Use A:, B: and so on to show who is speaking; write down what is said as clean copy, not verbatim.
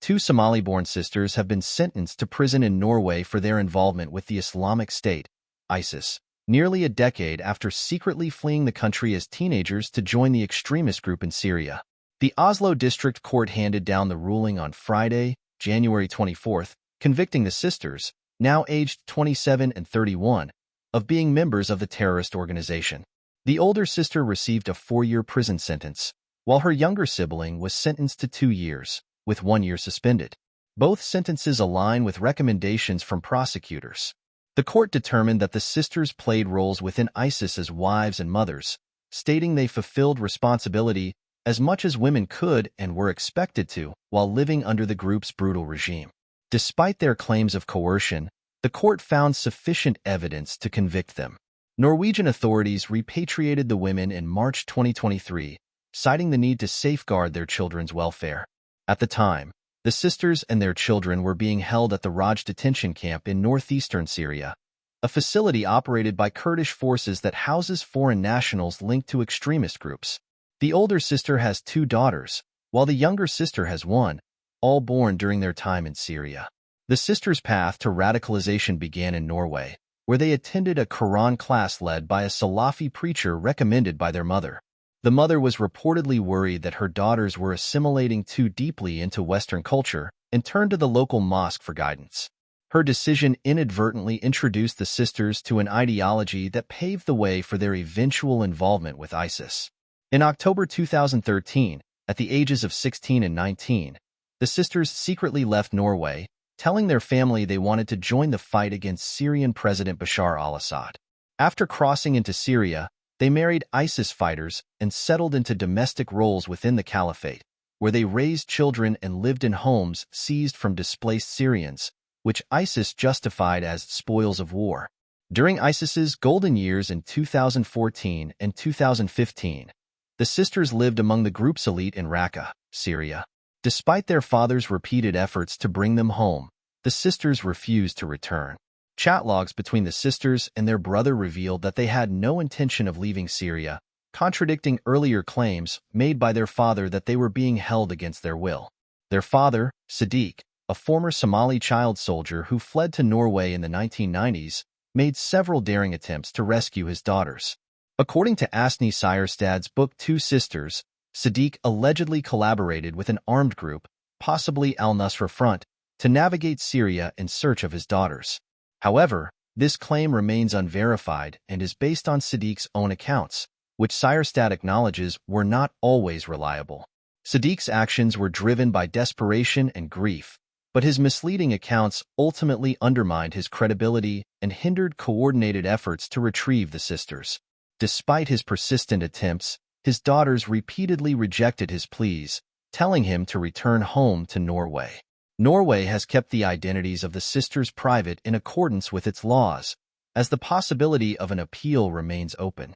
A: two Somali-born sisters have been sentenced to prison in Norway for their involvement with the Islamic State, ISIS, nearly a decade after secretly fleeing the country as teenagers to join the extremist group in Syria. The Oslo District Court handed down the ruling on Friday, January 24th, convicting the sisters, now aged 27 and 31, of being members of the terrorist organization. The older sister received a 4-year prison sentence, while her younger sibling was sentenced to 2 years, with 1 year suspended. Both sentences align with recommendations from prosecutors. The court determined that the sisters played roles within ISIS as wives and mothers, stating they fulfilled responsibility as much as women could and were expected to while living under the group's brutal regime. Despite their claims of coercion, the court found sufficient evidence to convict them. Norwegian authorities repatriated the women in March 2023, citing the need to safeguard their children's welfare. At the time, the sisters and their children were being held at the Raj detention camp in northeastern Syria, a facility operated by Kurdish forces that houses foreign nationals linked to extremist groups. The older sister has 2 daughters, while the younger sister has 1, all born during their time in Syria. The sisters' path to radicalization began in Norway, where they attended a Quran class led by a Salafi preacher recommended by their mother. The mother was reportedly worried that her daughters were assimilating too deeply into Western culture and turned to the local mosque for guidance. Her decision inadvertently introduced the sisters to an ideology that paved the way for their eventual involvement with ISIS. In October 2013, at the ages of 16 and 19, the sisters secretly left Norway, telling their family they wanted to join the fight against Syrian President Bashar al-Assad. After crossing into Syria, they married ISIS fighters and settled into domestic roles within the caliphate, where they raised children and lived in homes seized from displaced Syrians, which ISIS justified as spoils of war. During ISIS's golden years in 2014 and 2015, the sisters lived among the group's elite in Raqqa, Syria. Despite their father's repeated efforts to bring them home, the sisters refused to return. Chat logs between the sisters and their brother revealed that they had no intention of leaving Syria, contradicting earlier claims made by their father that they were being held against their will. Their father, Sadiq, a former Somali child soldier who fled to Norway in the 1990s, made several daring attempts to rescue his daughters. According to Asni Seierstad's book Two Sisters, Sadiq allegedly collaborated with an armed group, possibly Al-Nusra Front, to navigate Syria in search of his daughters. However, this claim remains unverified and is based on Sadiq's own accounts, which Seierstad acknowledges were not always reliable. Sadiq's actions were driven by desperation and grief, but his misleading accounts ultimately undermined his credibility and hindered coordinated efforts to retrieve the sisters. Despite his persistent attempts, his daughters repeatedly rejected his pleas, telling him to return home to Norway. Norway has kept the identities of the sisters private in accordance with its laws, as the possibility of an appeal remains open.